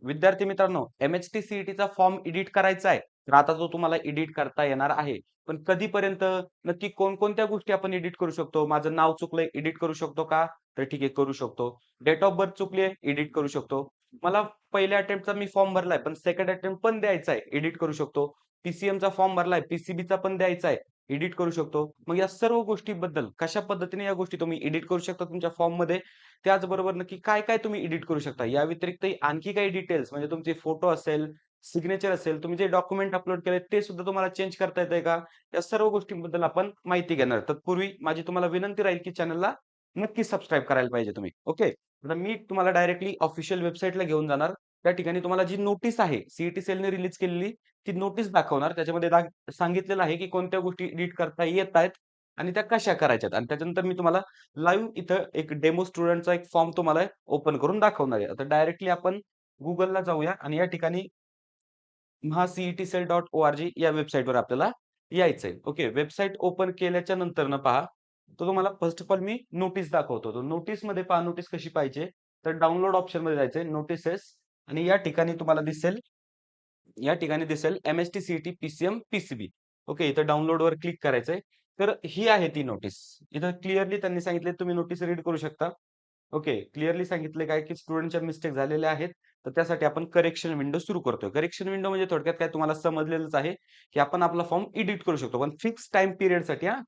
विद्यार्थी मित्रांनो, एम-एच-टी-सी-ई-टीचा form edit करायचा आहे. तर आता तो तुम्हाला एडिट करता येणार आहे. पण कधीपर्यंत? नक्की कोणकोणत्या गोष्टी आपण एडिट करू शकतो? माझं नाव चुकलंय, एडिट करू शकतो का? तर ठीक आहे, करू शकतो. डेट ऑफ बर्थ चुकली आहे, एडिट करू शकतो. मला पहिल्या अटेम्प्टचा मी फॉर्म भरलाय, पण सेकंड अटेम्प्ट पण द्यायचा आहे, एडिट करू शकतो. पी फॉर्म भरलाय, पी पण द्यायचा आहे, एडिट करू शकतो. मग या सर्व गोष्टीबद्दल कशा पद्धतीने या गोष्टी तुम्ही एडिट करू शकता तुमच्या फॉर्ममध्ये, त्याचबरोबर नक्की काय-काय तुम्ही एडिट करू शकता. या व्यतिरिक्तही आणखी काही डिटेल्स म्हणजे तुमचे फोटो असेल, सिग्नेचर असेल, तुम्ही जे डॉक्युमेंट अपलोड केले ते सुद्धा तुम्हाला चेंज करता येतंय का? या सर्व गोष्टींबद्दल आपण माहिती घेणार. तत्पूर्वी माझी तुम्हाला विनंती राहील, की चॅनलला नक्की सबस्क्राईब करायला पाहिजे तुम्ही. ओके. आता मी तुम्हाला डायरेक्टली ऑफिशियल वेबसाईटला घेऊन जाणार. त्या ठिकाणी तुम्हाला जी नोटीस आहे, सेलने रिलीज केलेली ती नोटीस दाखवणार. त्याच्यामध्ये सांगितलेलं आहे, की कोणत्या गोष्टी एडिट करता येतायत आणि त्या कशा करायच्यात आणि त्याच्यानंतर मी तुम्हाला लाईव्ह इथं एक डेमो स्टुडंटचा एक फॉर्म तुम्हाला ओपन करून दाखवणार आहे. आता डायरेक्टली आपण Googleला जाऊया आणि या ठिकाणी महासीईटीसेल.org या वेबसाईटवर आपल्याला यायचंय. ओके. वेबसाईट ओपन केल्याच्या नंतरनं पहा, तो तुम्हाला first of all me notice दाखवतो. तर नोटीसमध्ये पहा नोटीस कशी पाहिजे, तर डाउनलोड ऑप्शनमध्ये जायचंय, नोटिसेस आणि या ठिकाणी दिसेल एम-एच-टी-सी-ई-टी, पी-सी-एम, ओके. इथं डाउनलोडवर क्लिक करायचंय. तर ही आहे ती नोटीस. इथं क्लिअरली त्यांनी सांगितले तुम्ही नोटीस रीड करू शकता. ओके. क्लिअरली सांगितले काय, की स्टुडंटच्या मिस्टेक झालेल्या आहेत. तर त्यासाठी आपण करेक्शन विंडो सुरू करतोय. करेक्शन विंडो म्हणजे थोडक्यात काय तुम्हाला समजलेलंच आहे, की आपण आपला फॉर्म एडिट करू शकतो. पण फिक्स टाईम पिरियडसाठी हां.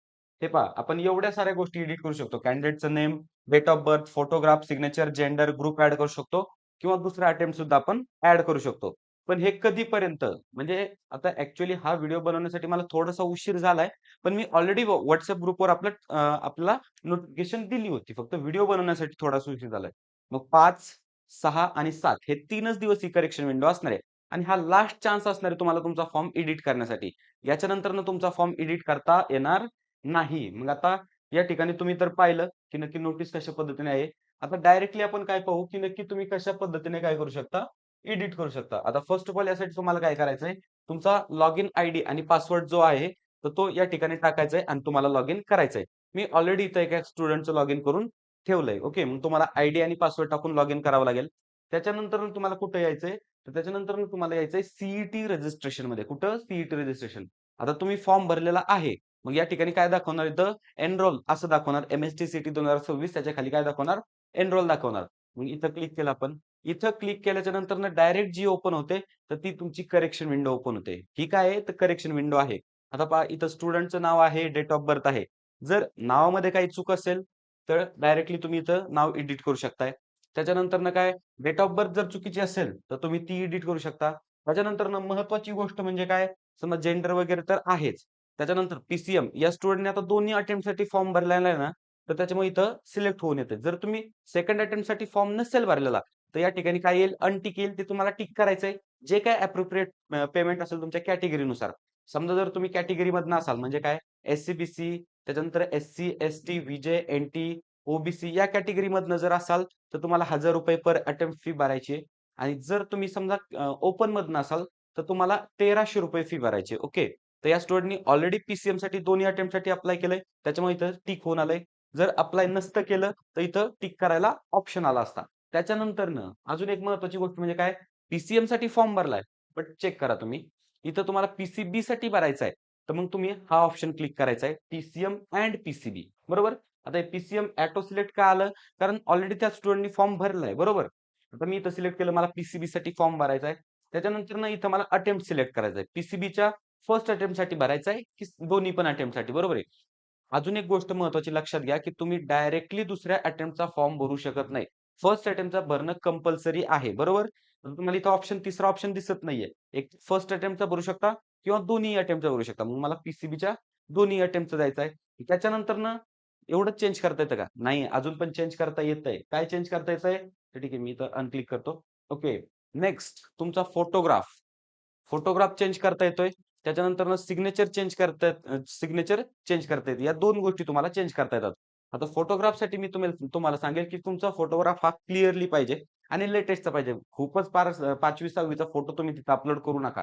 हे पहा, आपण एवढ्या साऱ्या गोष्टी एडिट करू शकतो. कॅन्डिडेटचं name, date of birth, photograph, signature, gender, group add करू शकतो किंवा दुसरा अटेम्प्ट सुद्धा आपण ॲड करू शकतो. पण हे कधीपर्यंत? म्हणजे आता ॲक्चुअली हा व्हिडिओ बनवण्यासाठी मला थोडासा उशीर झालाय. पण मी ऑलरेडी WhatsApp ग्रुपवर आपल्याला नोटिफिकेशन दिली होती. फक्त व्हिडिओ बनवण्यासाठी थोडासा उशीर झालाय. मग 5, 6 आणि 7 हे 3च दिवस ही करेक्शन विंडो असणार आहे. आणि हा लास्ट चान्स असणार आहे तुम्हाला तुमचा फॉर्म एडिट करण्यासाठी. याच्यानंतरनं तुमचा फॉर्म एडिट करता येणार नाही. मग आता या ठिकाणी तुम्ही तर पाहिलं, की नक्की नोटीस कशा पद्धतीने आहे. आता डायरेक्टली आपण काय पाहू, की नक्की तुम्ही कशा पद्धतीने काय करू शकता, एडिट करू शकता. आता फर्स्ट ऑफ ऑल यासाठी तुम्हाला काय करायचंय, तुमचा लॉगिन आयडी आणि पासवर्ड जो आहे, तर तो या ठिकाणी टाकायचा आहे आणि तुम्हाला लॉगिन करायचंय. मी ऑलरेडी इथं एका स्टुडंटचं लॉगिन करून ठेवलंय. ओके. मग तुम्हाला आयडी आणि पासवर्ड टाकून लॉगिन करावं लागेल. त्याच्यानंतर तुम्हाला कुठे यायचंय, तर त्याच्यानंतर तुम्हाला यायचंय सी रजिस्ट्रेशनमध्ये. कुठं? C registration. आता तुम्ही फॉर्म भरलेला आहे. मग या ठिकाणी काय दाखवणार इथं एनरोल असं दाखवणार. एम-एच-टी-सी-ई-टी 2026 त्याच्या खाली काय दाखवणार? एनरोल दाखवणार. मग इथं क्लिक केलं आपण. इथं क्लिक केल्याच्या नंतर डायरेक्ट जी ओपन होते, तर ती तुमची करेक्शन विंडो ओपन होते. ही काय आहे? तर करेक्शन विंडो आहे. आता पहा इथं स्टुडंटचं नाव आहे, डेट ऑफ बर्थ आहे. जर नावामध्ये काही चूक असेल, तर डायरेक्टली तुम्ही इथं नाव एडिट करू शकताय. त्याच्यानंतरनं काय डेट ऑफ बर्थ जर चुकीची असेल, तर तुम्ही ती एडिट करू शकता. त्याच्यानंतरनं महत्त्वाची गोष्ट म्हणजे काय, समजा जेंडर वगैरे तर आहेच. त्याच्यानंतर या स्टुडंटने आता दोन्ही अटेम्प्टसाठी फॉर्म भरलेला आहे ना, तर त्याच्यामुळे इथं सिलेक्ट होऊन येते. जर तुम्ही सेकंड अटेम्प्टसाठी फॉर्म नसेल भरलेला, तर या ठिकाणी काय येईल अनटिक येईल ते तुम्हाला टिक करायचंय. जे काही अप्रोप्रिएट पेमेंट असेल तुमच्या कॅटेगरीनुसार. समजा जर तुम्ही कॅटेगरीमधनं असाल म्हणजे काय एस-सी-बी-सी त्याच्यानंतर एस-सी, एस-टी, व्ही-जे, एन-टी, ओ-बी-सी या कॅटेगरीमधनं जर असाल, तर तुम्हाला ₹1000 पर अटेम्प्ट फी भरायची आहे. आणि जर तुम्ही समजा ओपनमधनं असाल, तर तुम्हाला ₹1300 फी भरायची आहे. ओके. तर या स्टुडंटनी ऑलरेडी पी-सी-एमसाठी दोन्ही अटेम्प्टसाठी अप्लाय केलंय. त्याच्यामुळे इथं टिक होऊन आलंय. जर अप्लाय नसतं केलं, तर इथं टिक करायला ऑप्शन आला असता. त्याच्यानंतरनं अजून एक महत्त्वाची गोष्ट म्हणजे काय, पी-सी-एमसाठी फॉर्म भरलाय, बट चेक करा तुम्ही. इथं तुम्हाला पी-सी-बीसाठी भरायचा आहे. तर मग तुम्ही हा ऑप्शन क्लिक करायचा आहे. पी-सी-एम एंड पी-सी-बी बरोबर? आता हे पी-सी-एम ऑटो सिलेक्ट का आलं? कारण ऑलरेडी त्या स्टुडंटनी फॉर्म भरलाय बरोबर? आता मी इथं सिलेक्ट केलं मला पी-सी-बीसाठी फॉर्म भरायचा आहे. त्याच्यानंतरनं इथं मला अटेम्प्ट सिलेक्ट करायचा आहे. पी-सी-बीच्या फर्स्ट अटेम्प्टसाठी भरायचा आहे, की दोन्ही पण अटेम्प्टसाठी बरोबर आहे? अजून एक गोष्ट महत्त्वाची लक्षात घ्या, की तुम्ही डायरेक्टली दुसऱ्या अटेम्प्टचा फॉर्म भरू शकत नाही. फर्स्ट अटेम्प्टचा भरणं कंपल्सरी आहे, बरोबर? तर तुम्हाला इथं तिसरा ऑप्शन दिसत नाहीये. एक फर्स्ट अटेम्प्टचा भरू शकता किंवा दोन्ही अटेम्प्टचा भरू शकता. मग मला पी दोन्ही अटेम्प्टचा द्यायचा आहे. त्याच्यानंतरनं एवढंच चेंज करता येतं का? नाही, अजून पण चेंज करता येतंय. काय चेंज करता येतंय? तर ठीक आहे, मी इथं अनक्लिक करतो. ओके. नेक्स्ट तुमचा फोटोग्राफ. फोटोग्राफ चेंज करता येतोय. त्याच्यानंतरनं सिग्नेचर चेंज करता येते. या 2 गोष्टी तुम्हाला चेंज करता येतात. आता फोटोग्राफसाठी मी तुम्हाला सांगेल, की तुमचा फोटोग्राफ हा क्लिअरली पाहिजे आणि लेटेस्टचा पाहिजे. खूपच फार 5वी 6वी चा फोटो तुम्ही तिथे अपलोड करू नका.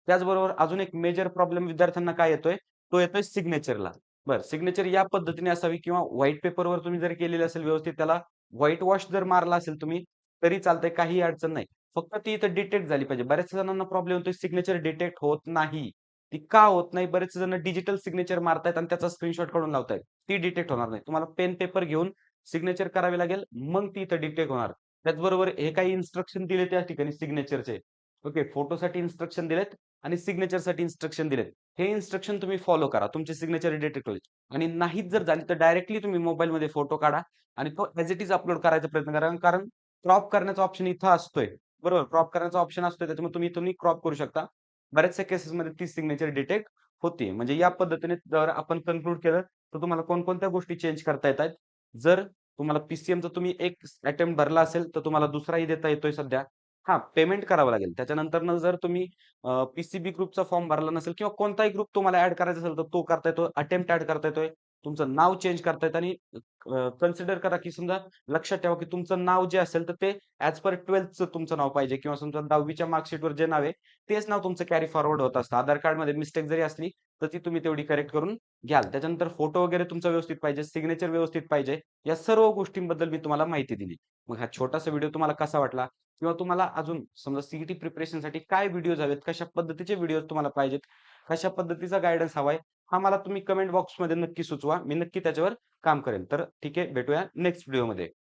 त्याचबरोबर अजून एक मेजर प्रॉब्लेम विद्यार्थ्यांना काय येतोय? तो येतोय सिग्नेचरला. बरं, सिग्नेचर या पद्धतीने असावी किंवा व्हाईट पेपरवर तुम्ही जर केलेली असेल व्यवस्थित त्याला व्हाईट वॉश जर मारला असेल तुम्ही, तरी चालतंय, काही अडचण नाही. फक्त ती इथं डिटेक्ट झाली पाहिजे. बऱ्याच जणांना प्रॉब्लेम होतोय सिग्नेचर डिटेक्ट होत नाही. ती का होत नाही? बरेच जण डिजिटल सिग्नेचर मारतायत आणि त्याचा स्क्रीनशॉट काढून लावतायत. ती डिटेक्ट होणार नाही. तुम्हाला पेन पेपर घेऊन सिग्नेचर करावी लागेल, मग ती इथं डिटेक्ट होणार. त्याचबरोबर हे काही इन्स्ट्रक्शन दिले त्या ठिकाणी सिग्नेचरचे. ओके, फोटोसाठी इन्स्ट्रक्शन दिलेत आणि सिग्नेचरसाठी इन्स्ट्रक्शन दिलेत. हे इन्स्ट्रक्शन तुम्ही फॉलो करा. तुमची सिग्नेचर डिटेक्ट होईल. आणि नाहीच जर झाली तर डायरेक्टली तुम्ही मोबाईलमध्ये फोटो काढा आणि तो ॲज इट इज अपलोड करायचा प्रयत्न करा. कारण क्रॉप करण्याचा ऑप्शन इथं असतोय. बरोबर, क्रॉप करण्याचा ऑप्शन असतोय. त्याच्यामुळे तुम्ही क्रॉप करू शकता. बऱ्याचशा केसेसमध्ये ती सिग्नेचर डिटेक्ट होते. म्हणजे या पद्धतीने जर आपण कन्क्लूड केलं, तर तुम्हाला कोणकोणत्या गोष्टी चेंज करता येतायत. जर तुम्हाला पी तुम्ही एक अटेम्प्ट भरला असेल, तर तुम्हाला दुसराही देता येतोय सध्या. हां, पेमेंट करावं लागेल. त्याच्यानंतरनं जर तुम्ही ग्रुपचा फॉर्म भरला नसेल किंवा कोणताही ग्रुप तुम्हाला ॲड करायचा असेल, तर तो करता येतो. अटेम्प्ट ॲड करता येतोय. तुमचं नाव चेंज करता येतं आणि कन्सिडर करा, की समजा लक्षात ठेवा, की तुमचं नाव जे असेल, तर ते ॲज पर 12thचं तुमचं नाव पाहिजे किंवा समजा 10वीच्या मार्कशीटवर जे नाव आहे, तेच नाव तुमचं कॅरी फॉरवर्ड होत असतं. आधार कार्डमध्ये मिस्टेक जरी असली, तर ती तुम्ही तेवढी करेक्ट करून घ्याल. त्याच्यानंतर फोटो वगैरे तुमचा व्यवस्थित पाहिजे, सिग्नेचर व्यवस्थित पाहिजे. या सर्व गोष्टींबद्दल मी तुम्हाला माहिती दिली. मग हा छोटासा व्हिडिओ तुम्हाला कसा वाटला? किंवा तुम्हाला अजून समजा सीईटी प्रिपरेशनसाठी काय व्हिडिओज हवेत, कशा पद्धतीचे व्हिडिओज तुम्हाला पाहिजेत, कशा पद्धतीचा गाईडन्स हवाय, हा मला तुम्ही कमेंट बॉक्समध्ये नक्की सुचवा. मी नक्की त्याच्यावर काम करेन. तर ठीक आहे, भेटूया नेक्स्ट व्हिडिओमध्ये.